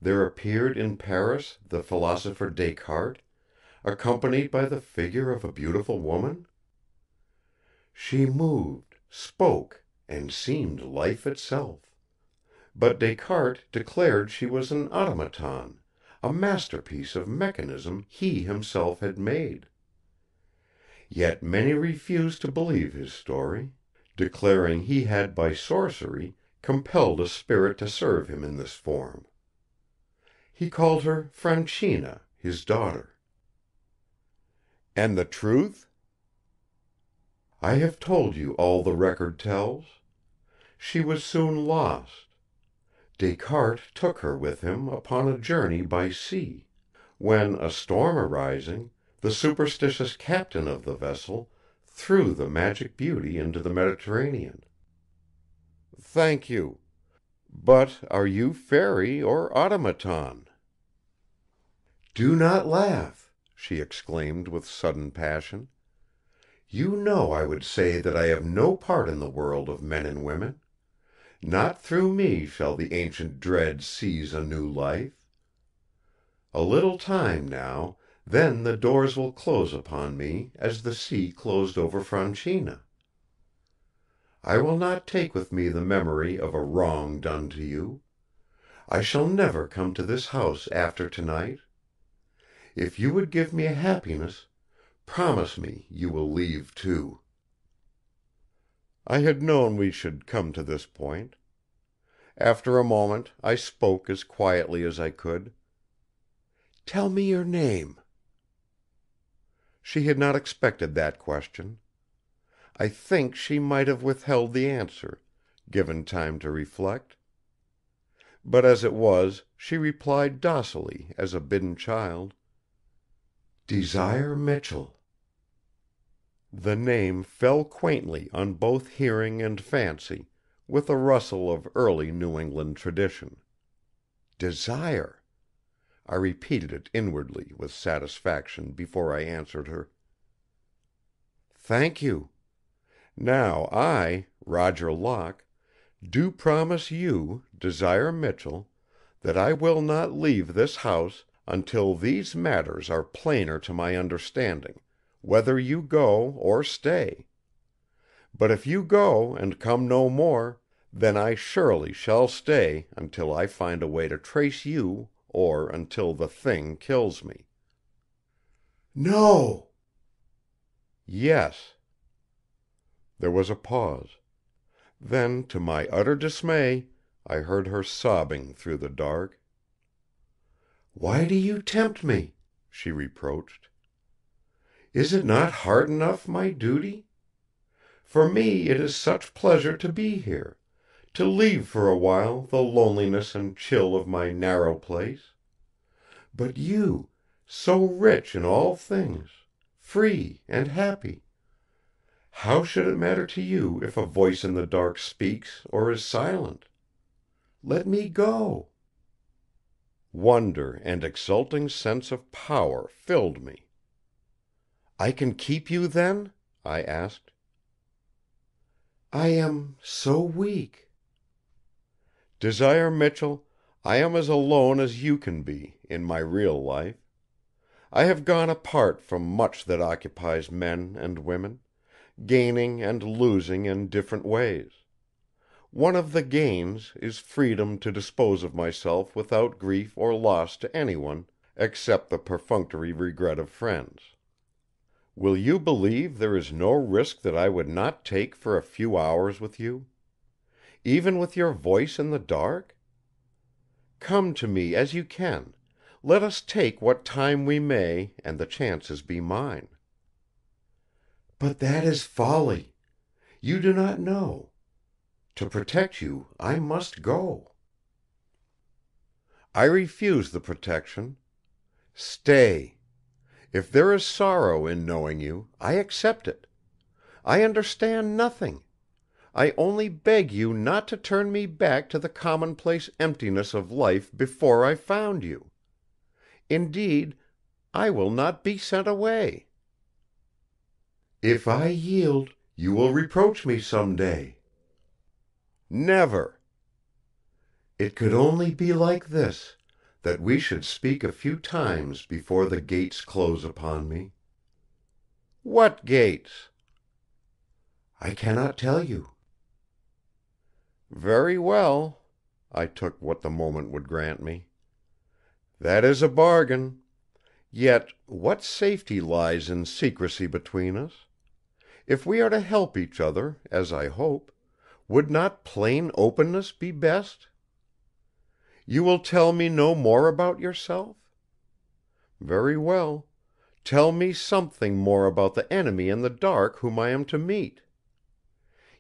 there appeared in Paris the philosopher Descartes, accompanied by the figure of a beautiful woman? She moved, spoke, and seemed life itself. But Descartes declared she was an automaton, a masterpiece of mechanism he himself had made. Yet many refused to believe his story, declaring he had by sorcery compelled a spirit to serve him in this form. He called her Francina, his daughter. And the truth? I have told you all the record tells. She was soon lost. Descartes took her with him upon a journey by sea, when, a storm arising, the superstitious captain of the vessel threw the magic beauty into the Mediterranean. Thank you. But are you fairy or automaton? Do not laugh, she exclaimed with sudden passion. You know I would say that I have no part in the world of men and women. Not through me shall the ancient dread seize a new life. A little time now, then the doors will close upon me as the sea closed over Francina. I will not take with me the memory of a wrong done to you. I shall never come to this house after tonight. If you would give me a happiness, promise me you will leave too." I had known we should come to this point. After a moment I spoke as quietly as I could. "Tell me your name." She had not expected that question. I think she might have withheld the answer, given time to reflect. But as it was, she replied docilely as a bidden child. "Desire Michell." The name fell quaintly on both hearing and fancy, with a rustle of early New England tradition. Desire! I repeated it inwardly with satisfaction before I answered her. "Thank you. Now I, Roger Locke, do promise you, Desire Michell, that I will not leave this house until these matters are plainer to my understanding, whether you go or stay. But if you go and come no more, then I surely shall stay until I find a way to trace you or until the thing kills me." "No!" "Yes." There was a pause. Then, to my utter dismay, I heard her sobbing through the dark. "Why do you tempt me?" she reproached. "Is it not hard enough my duty? For me it is such pleasure to be here, to leave for a while the loneliness and chill of my narrow place. But you, so rich in all things, free and happy, how should it matter to you if a voice in the dark speaks or is silent? Let me go." Wonder and exulting sense of power filled me. "I can keep you, then?" I asked. "I am so weak." "Desire Michell, I am as alone as you can be, in my real life. I have gone apart from much that occupies men and women, gaining and losing in different ways. One of the gains is freedom to dispose of myself without grief or loss to anyone except the perfunctory regret of friends. Will you believe there is no risk that I would not take for a few hours with you? Even with your voice in the dark? Come to me as you can. Let us take what time we may, and the chances be mine." "But that is folly. You do not know. To protect you, I must go." "I refuse the protection. Stay. If there is sorrow in knowing you, I accept it. I understand nothing. I only beg you not to turn me back to the commonplace emptiness of life before I found you. Indeed, I will not be sent away." "If I yield, you will reproach me some day." "Never." "It could only be like this, that we should speak a few times before the gates close upon me." "What gates?" "I cannot tell you." "Very well." I took what the moment would grant me. "That is a bargain. Yet what safety lies in secrecy between us? If we are to help each other, as I hope, would not plain openness be best? You will tell me no more about yourself? Very well. Tell me something more about the enemy in the dark whom I am to meet.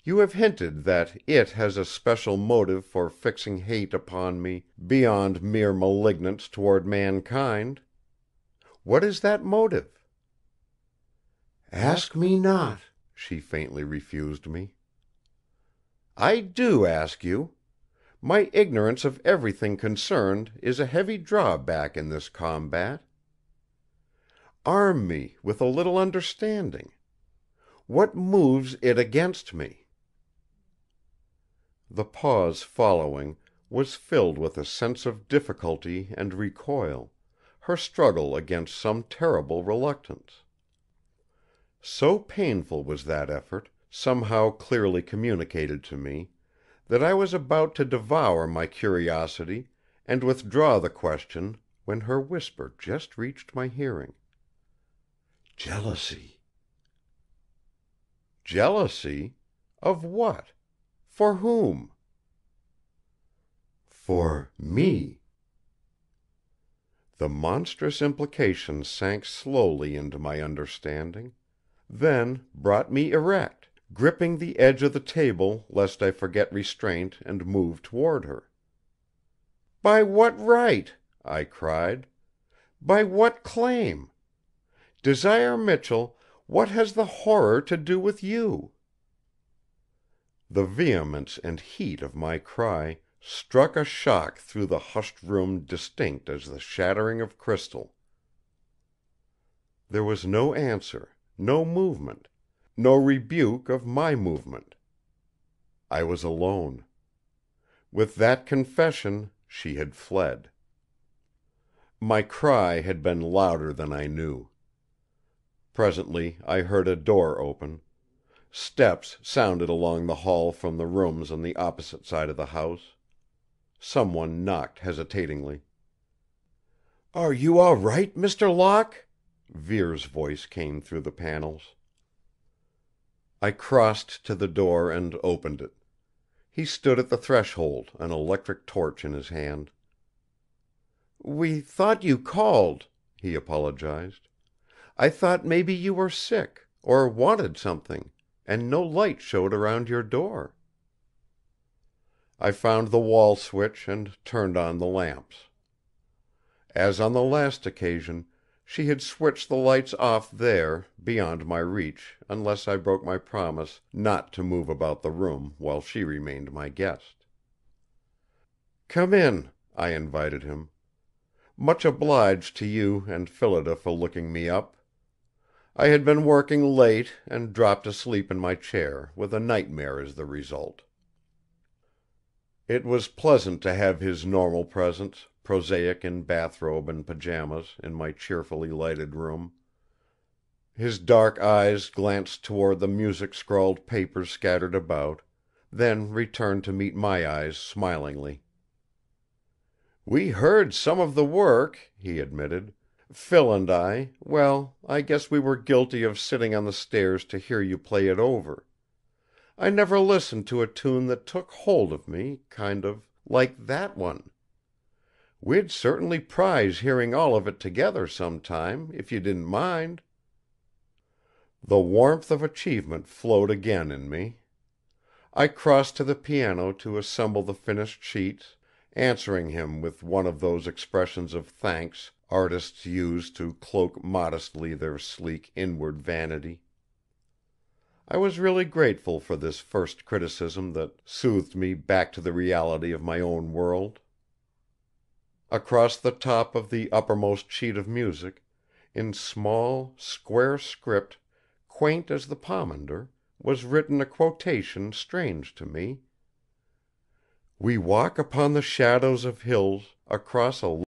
You have hinted that It has a special motive for fixing hate upon me beyond mere malignance toward mankind. What is that motive?" "Ask me not," she faintly refused me. "I do ask you. My ignorance of everything concerned is a heavy drawback in this combat. Arm me with a little understanding. What moves It against me?" The pause following was filled with a sense of difficulty and recoil, her struggle against some terrible reluctance. So painful was that effort, somehow clearly communicated to me, that I was about to devour my curiosity and withdraw the question when her whisper just reached my hearing. "Jealousy." Jealousy? Of what? For whom? "For me." The monstrous implication sank slowly into my understanding, then brought me erect, gripping the edge of the table lest I forget restraint and move toward her. "By what right?" I cried. "By what claim? Desire Michell, what has the horror to do with you?" The vehemence and heat of my cry struck a shock through the hushed room distinct as the shattering of crystal. There was no answer, no movement, no rebuke of my movement. I was alone. With that confession she had fled. My cry had been louder than I knew. Presently I heard a door open. Steps sounded along the hall from the rooms on the opposite side of the house. Someone knocked hesitatingly. "Are you all right, Mr. Locke?" Vere's voice came through the panels. I crossed to the door and opened it. He stood at the threshold, an electric torch in his hand. "We thought you called," he apologized. "I thought maybe you were sick, or wanted something, and no light showed around your door." I found the wall switch and turned on the lamps. As on the last occasion, she had switched the lights off there, beyond my reach unless I broke my promise not to move about the room while she remained my guest. "Come in," I invited him. "Much obliged to you and Phillida for looking me up. I had been working late and dropped asleep in my chair, with a nightmare as the result." It was pleasant to have his normal presence, prosaic in bathrobe and pajamas, in my cheerfully lighted room. His dark eyes glanced toward the music-scrawled papers scattered about, then returned to meet my eyes smilingly. "We heard some of the work," he admitted. "Phil and well, I guess we were guilty of sitting on the stairs to hear you play it over. I never listened to a tune that took hold of me, kind of, like that one. We'd certainly prize hearing all of it together sometime, if you didn't mind." The warmth of achievement flowed again in me. I crossed to the piano to assemble the finished sheets, answering him with one of those expressions of thanks artists use to cloak modestly their sleek inward vanity. I was really grateful for this first criticism that soothed me back to the reality of my own world. Across the top of the uppermost sheet of music, in small, square script, quaint as the pomander, was written a quotation strange to me: "We walk upon the shadows of hills across a